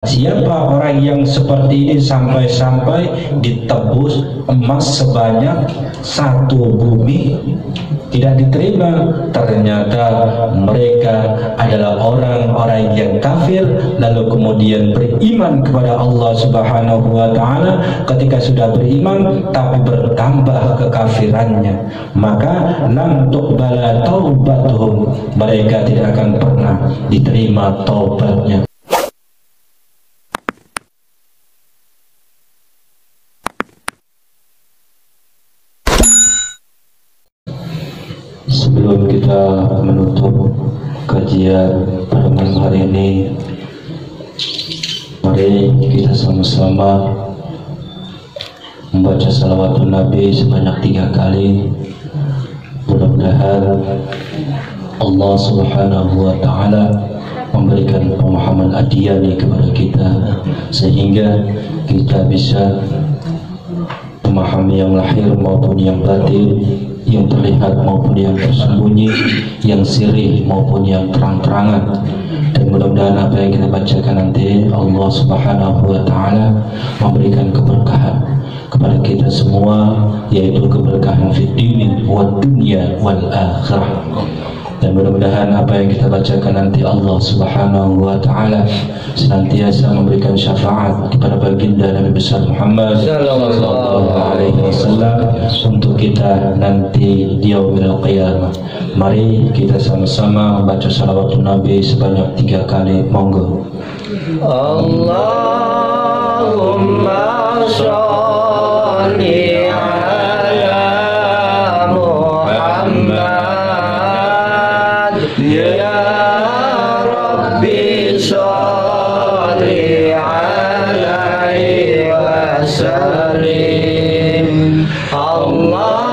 Siapa orang yang seperti ini sampai-sampai ditebus emas sebanyak satu bumi? Tidak diterima. Ternyata mereka adalah orang-orang yang kafir, lalu kemudian beriman kepada Allah Subhanahu wa Ta'ala. Ketika sudah beriman tapi bertambah kekafirannya, maka lam tuqbala taubatuhum, mereka tidak akan pernah diterima taubatnya. Sebelum kita menutup kajian pada malam hari ini, mari kita sama-sama membaca salawatun Nabi sebanyak 3 kali. Mudah-mudahan Allah Subhanahu wa Ta'ala memberikan pemahaman adiyani kepada kita, sehingga kita bisa memahami yang lahir maupun yang batin, yang terlihat maupun yang tersembunyi, yang sirih maupun yang terang-terangan. Dan mudah-mudahan apa yang kita bacakan nanti Allah Subhanahu wa Ta'ala memberikan keberkahan kepada kita semua, yaitu keberkahan fid dini wad dunya wal akhirah. Dan mudah-mudahan apa yang kita bacakan nanti Allah Subhanahu wa Ta'ala senantiasa memberikan syafaat kepada baginda Nabi besar Muhammad sallallahu alaihi wasallam untuk kita nanti di yaumil qiyamah. Mari kita sama-sama membaca salawatun Nabi sebanyak 3 kali. Monggo. Allahumma sholli ala Muhammad ya Rabbi sholli alaihi wasallim. Allahumma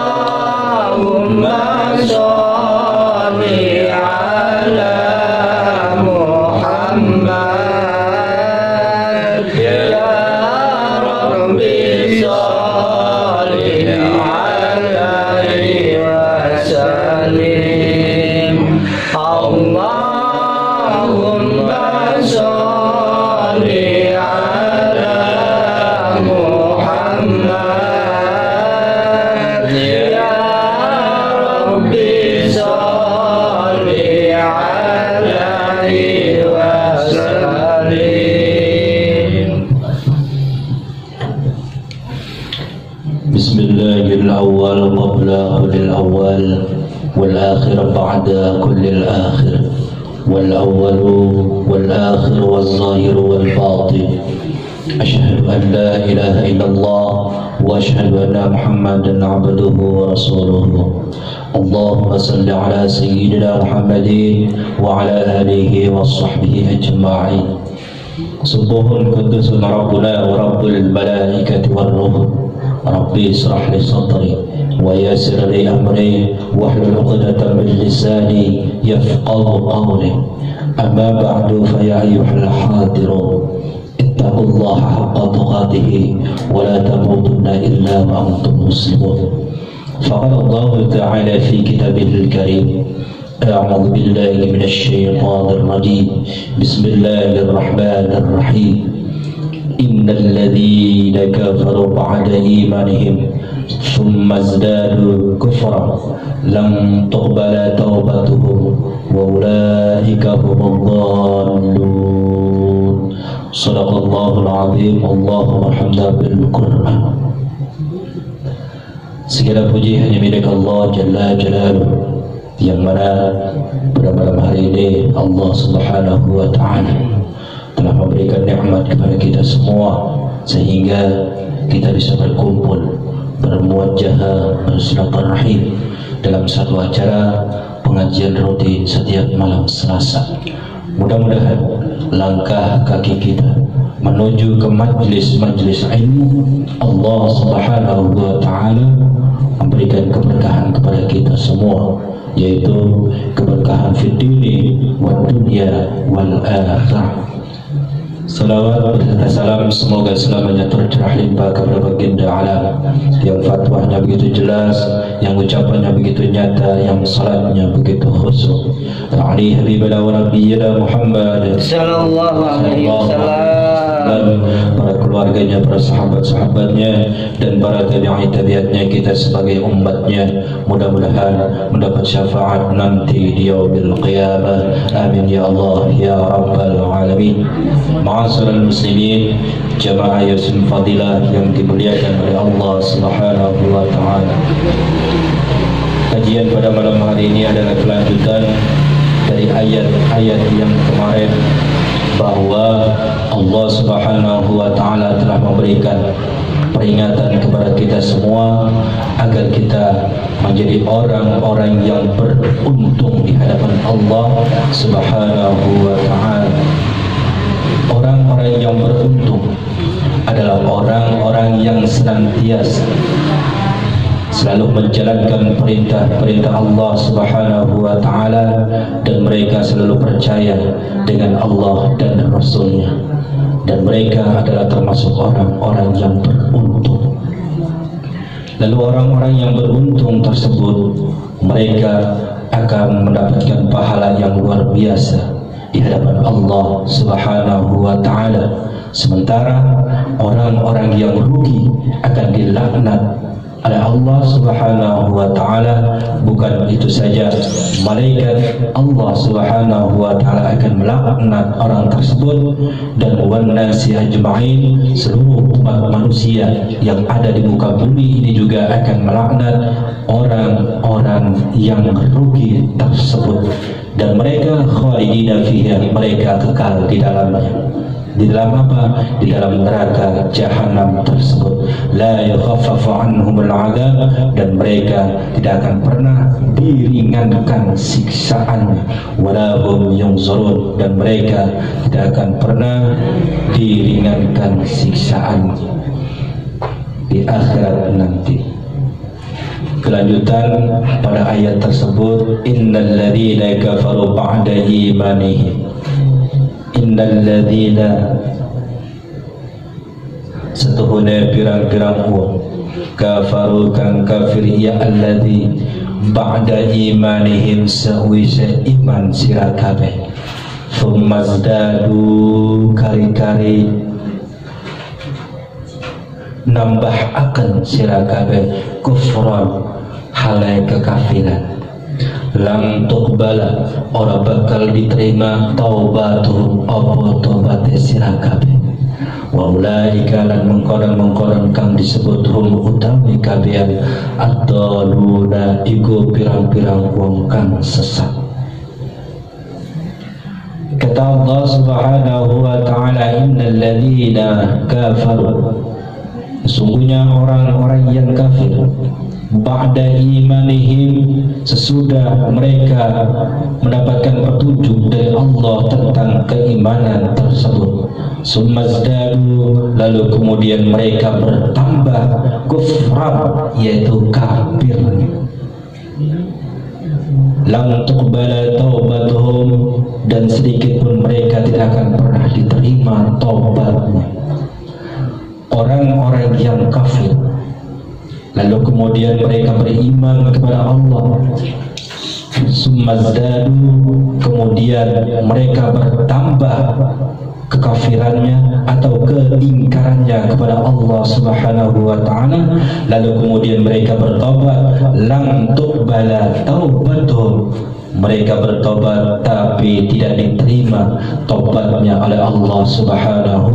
sholli ala Muhammad ya Rabbi sholli alaihi wasallim. Allahumma sholli ala Muhammad ya Rabbi sholli alaihi wasallim. Bismillahil awwal qabla kulil awwal wal akhir ba'da kulil akhir wal awwal wal akhir wal zahir wal batin. Asyhadu an la ilaha illallah wa asyhadu anna Muhammadan abduhu wa rasuluhu. Allahumma salli ala sayyidina Muhammadin wa ala alihi wa sahbihi ajma'in. Subuhun kudusun Rabbuna wa Rabbul malaikati wal ruh. Rabbi israh li sadri wa yassir li amri wahlul 'uqdatam min lisani yafqahu qawli. Amma ba'du, fa ya ayyuhal hadirun ittaqullaha haqqa tuqatih wa la tamutunna illa wa antum muslimun. Faqala Allah ta'ala fi kitabihil karim, a'udzu billahi minasy syaithanir rajim. Bismillahir rahmanir rahim. Innal ladzina kafaru ba'da imanihim thumma izdadu kufran lam tuqbala taubatuhum wa ulaika humudh dhallun. Shadaqallahul azim. Allahumma hamda bil Qur'an. Segala puji hanya milik Allah Jalla Jalaluhu, yang mana pada malam hari ini Allah Subhanahu wa Ta'ala telah memberikan nikmat kepada kita semua, sehingga kita bisa berkumpul, bermuajah, bersilaturahim dalam satu acara pengajian rutin setiap malam Selasa. Mudah-mudahan langkah kaki kita menuju ke majlis-majlis ilmu Allah Subhanahu wa Ta'ala memberikan keberkahan kepada kita semua, yaitu keberkahan fid dini wad dunya wal akhirah. Salawat berserta salam semoga selamanya tercurah limpah kepada baginda alam yang fatwanya begitu jelas, yang ucapannya begitu nyata, yang salatnya begitu khusyuk. Ali habibana wa nabiyina Muhammad sallallahu alaihi wasallam, para keluarganya, para sahabat-sahabatnya, dan para tabi'in-tabi'atnya, kita sebagai umatnya, mudah-mudahan mendapat syafaat nanti di yaumil qiyamah. Amin ya Allah ya rabbal alamin. Ma'asyiral muslimin, jamaah Yasin Fadilah yang dimuliakan oleh Allah Subhanahu wa taala. Kajian pada malam hari ini adalah kelanjutan dari ayat-ayat yang kemarin, bahwa Allah Subhanahu wa taala telah memberikan peringatan kepada kita semua agar kita menjadi orang-orang yang beruntung di hadapan Allah Subhanahu wa taala. Orang-orang yang beruntung adalah orang-orang yang senantiasa selalu menjalankan perintah-perintah Allah Subhanahu wa taala, dan mereka selalu percaya dengan Allah dan Rasul-Nya, dan mereka adalah termasuk orang-orang yang beruntung. Lalu orang-orang yang beruntung tersebut, mereka akan mendapatkan pahala yang luar biasa di hadapan Allah Subhanahu wa taala. Sementara orang-orang yang rugi akan dilaknat oleh Allah Subhanahu wa taala. Bukan itu saja, malaikat Allah Subhanahu wa taala akan melaknat orang tersebut, dan wan nasi ajma'in, seluruh umat manusia yang ada di muka bumi ini juga akan melaknat orang-orang yang rugi tersebut, dan mereka khalidina fiha, mereka kekal di dalamnya. Di dalam apa? Di dalam neraka jahanam tersebut. La yukhaffafu anhumul adzab, dan mereka tidak akan pernah diringankan siksaannya. Wala hum yunzarun, dan mereka tidak akan pernah diringankan siksaannya di akhirat nanti. Kelanjutan pada ayat tersebut, innal ladzina kafaru ba'da imanihim, innal ladzina, setuhuna pirang-pirang uang, kafaru kang kafir, ya alladzi ba'da imanihim, sawisa iman sira kabeh, thumma zdadu, kari-kari nambah akan sira kabeh, kufran, halai kekafiran. Lam tuqbala, ora bakal diterima taubatuhum, apa tobat sira kabeh. Wa ulaika lan mengkonon kang disebut hum utawi kabehan ad-dalluna, iku pirang-pirang wong kang sesat. Kata Allah Subhanahu wa taala, innal ladzina kafaru, sesungguhnya orang-orang yang kafir, ba'da imanihim, sesudah mereka mendapatkan petunjuk dari Allah tentang keimanan tersebut, summazdadu, lalu kemudian mereka bertambah kufran, yaitu kafir. Lam tuqbala taubatuhum, dan sedikit pun mereka tidak akan pernah diterima taubatnya. Orang-orang yang kafir, lalu kemudian mereka beriman kepada Allah, summazdadu, kemudian mereka bertambah kekafirannya atau keingkarannya kepada Allah Subhanahu wa taala, lalu kemudian mereka bertobat, lam tuqbala taubatuhum, mereka bertobat tapi tidak diterima taubatnya oleh Allah Subhanahu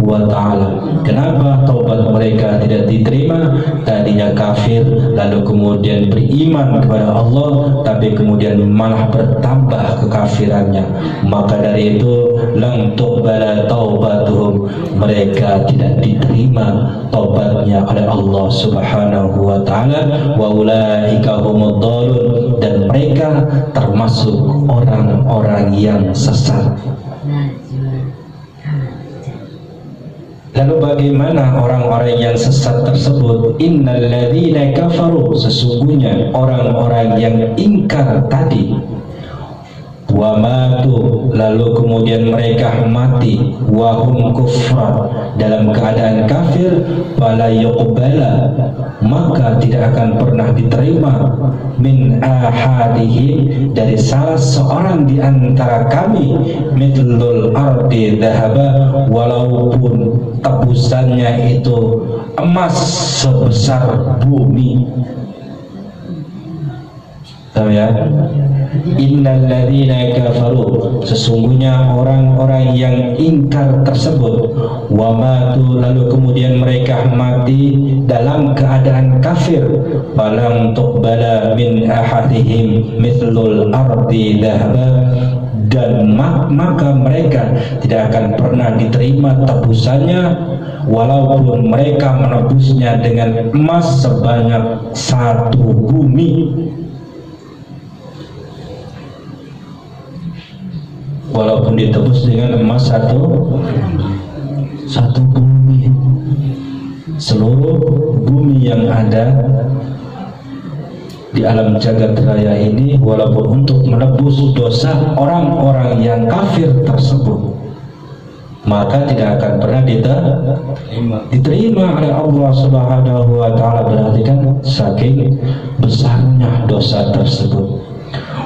wa taala. Kenapa taubat mereka tidak diterima? Tadinya kafir, lalu kemudian beriman kepada Allah, tapi kemudian malah bertambah kekafirannya. Maka dari itu, lam tuqbala taubatuhum, mereka tidak diterima taubatnya oleh Allah Subhanahu wa taala. Wa ulaika humud dhalun, dan mereka termasuk orang-orang yang sesat. Lalu bagaimana orang-orang yang sesat tersebut? Innal ladzina kafaru, sesungguhnya orang-orang yang ingkar tadi, wa matu, lalu kemudian mereka mati, wa hum kufran, dalam keadaan kafir, fala yuqbala, maka tidak akan pernah diterima, min ahadihim, dari salah seorang di antara kami, mithlul ardi dhahaba, walaupun tebusannya itu emas sebesar bumi. Tahu ya? Innal ladzina kafaru, sesungguhnya orang-orang yang ingkar tersebut, wa matu, lalu kemudian mereka mati dalam keadaan kafir, falam tuqbala min ahadihim mithlul ardi dhahaba, dan maka mereka tidak akan pernah diterima tebusannya, walaupun mereka menebusnya dengan emas sebanyak satu bumi. Walaupun ditebus dengan emas satu bumi, seluruh bumi yang ada di alam jagat raya ini, walaupun untuk menebus dosa orang-orang yang kafir tersebut, maka tidak akan pernah diterima oleh Allah Subhanahu wa Ta'ala. Berarti kan saking besarnya dosa tersebut.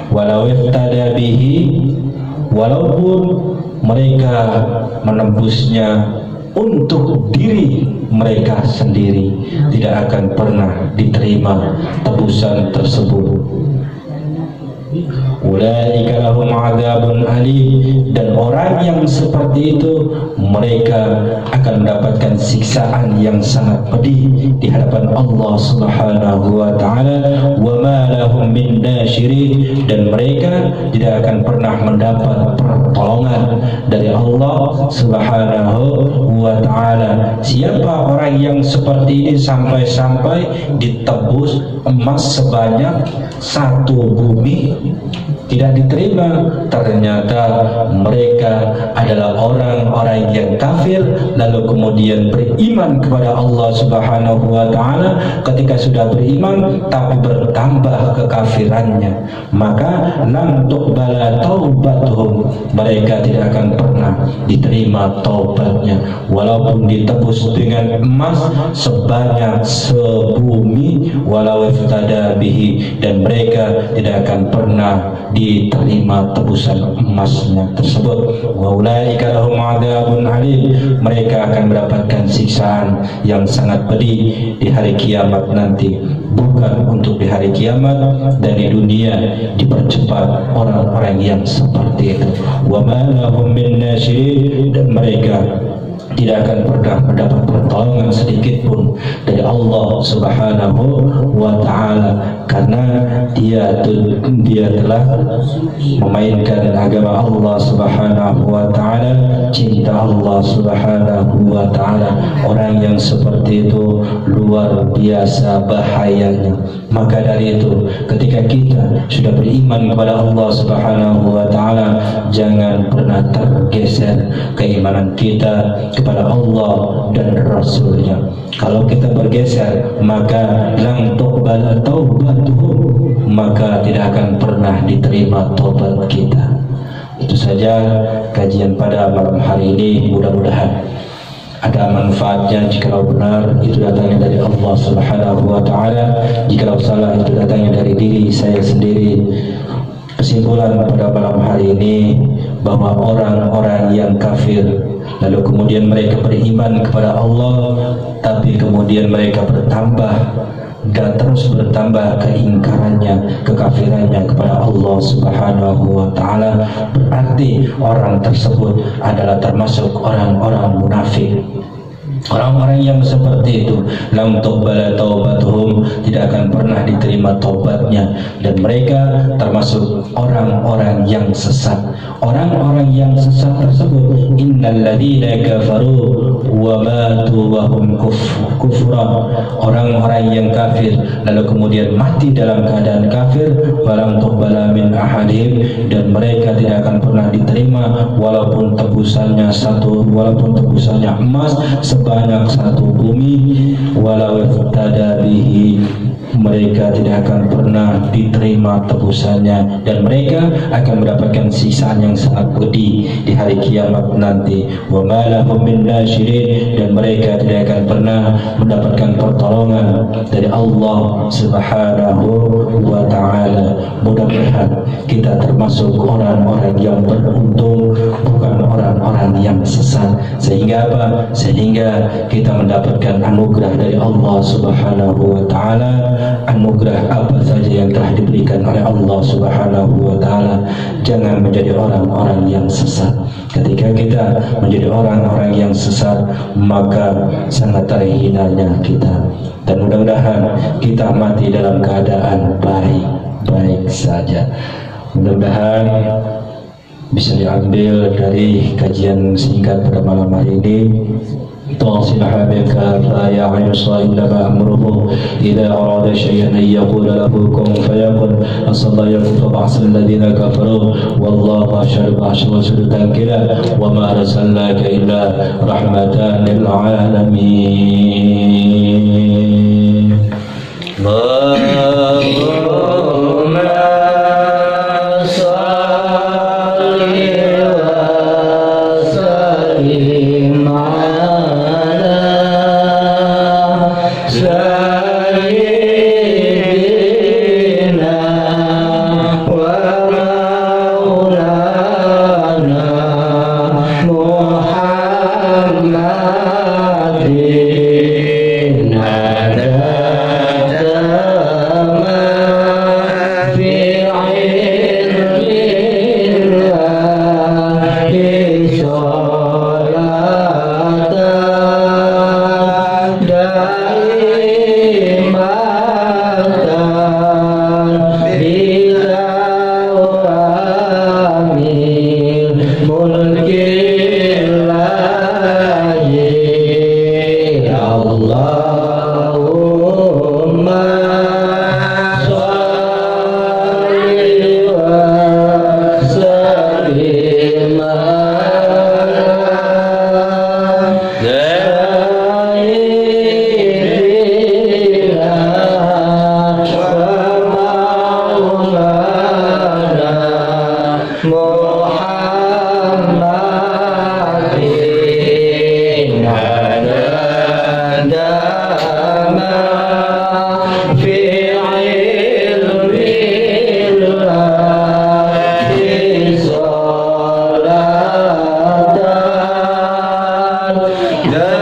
Walau iftada bihi, walaupun mereka menembusnya untuk diri mereka sendiri, tidak akan pernah diterima tebusan tersebut. Ulaika lahum adzabun alim, dan orang yang seperti itu mereka akan mendapatkan siksaan yang sangat pedih di hadapan Allah Subhanahu wa Ta'ala. Wa ma lahum min nasyirin, dan mereka tidak akan pernah mendapat pertolongan dari Allah Subhanahu wa Ta'ala. Siapa orang yang seperti ini sampai-sampai ditebus emas sebanyak satu bumi, tidak diterima? Ternyata mereka adalah orang-orang yang kafir, lalu kemudian beriman kepada Allah Subhanahu wa Ta'ala. Ketika sudah beriman tapi bertambah kekafirannya, maka lam tuqbala taubatuhum, mereka tidak akan pernah diterima taubatnya, walaupun ditebus dengan emas sebanyak sebumi, walau iftada bihi, dan mereka tidak akan pernah diterima tebusan emasnya tersebut. Wa ulaika lahum adzabun alim, mereka akan mendapatkan siksaan yang sangat pedih di hari kiamat nanti. Bukan untuk di hari kiamat, dan di dunia dipercepat orang-orang yang seperti itu. Wa ma lahum min nasyirin, dan mereka tidak akan pernah mendapat pertolongan sedikit pun dari Allah Subhanahu wa Ta'ala, karena dia telah memainkan agama Allah Subhanahu wa Ta'ala, cinta Allah Subhanahu wa Ta'ala. Orang yang seperti itu luar biasa bahayanya. Maka dari itu, ketika kita sudah beriman kepada Allah Subhanahu wa Ta'ala, jangan pernah tergeser keimanan kita kepada Allah dan Rasulnya. Kalau kita bergeser, maka lam tuqbal taubatuhum, maka tidak akan pernah diterima taubat kita. Itu saja kajian pada malam hari ini. Mudah-mudahan ada manfaatnya. Jikalau benar itu datangnya dari Allah Subhanahu wa Ta'ala, jikalau salah itu datangnya dari diri saya sendiri. Kesimpulan pada malam hari ini, bahwa orang-orang yang kafir lalu kemudian mereka beriman kepada Allah, tapi kemudian mereka bertambah dan terus bertambah keingkarannya, kekafirannya kepada Allah Subhanahu wa Ta'ala, berarti orang tersebut adalah termasuk orang-orang munafik. Orang-orang yang seperti itu, lam tuqbala taubatuhum, tidak akan pernah diterima taubatnya, dan mereka termasuk orang-orang yang sesat. Orang-orang yang sesat tersebut, innal ladzina kafaru wa matu wa hum kufran, orang-orang yang kafir lalu kemudian mati dalam keadaan kafir, walam tuqbala min ahadihim, dan mereka tidak akan pernah diterima walaupun tebusannya emas sebanyak satu bumi, walau iftada bihi, mereka tidak akan pernah diterima tebusannya, dan mereka akan mendapatkan siksaan yang sangat pedih di hari kiamat nanti. Wa ma lahum min nasyirin, dan mereka tidak akan pernah mendapatkan pertolongan dari Allah Subhanahu wa ta'ala. Mudah-mudahan kita termasuk orang-orang yang beruntung, bukan orang-orang yang sesat. Sehingga apa? Sehingga kita mendapatkan anugerah dari Allah Subhanahu wa ta'ala. Anugerah apa saja yang telah diberikan oleh Allah Subhanahu wa ta'ala. Jangan menjadi orang-orang yang sesat. Ketika kita menjadi orang-orang yang sesat, maka sangat terhinanya kita. Dan mudah-mudahan kita mati dalam keadaan baik-baik saja. Mudah-mudahan bisa diambil dari kajian singkat pada malam hari ini. توصلها بك فيا عيسى إنما أمره إذا أراد شيئا أن يقول له كن فيكن. أسأل الله يكفر بعث الذين كفروا والله أشهد بعث رسول تنكلا وما أرسلناك إلا رحمة للعالمين. اللهم La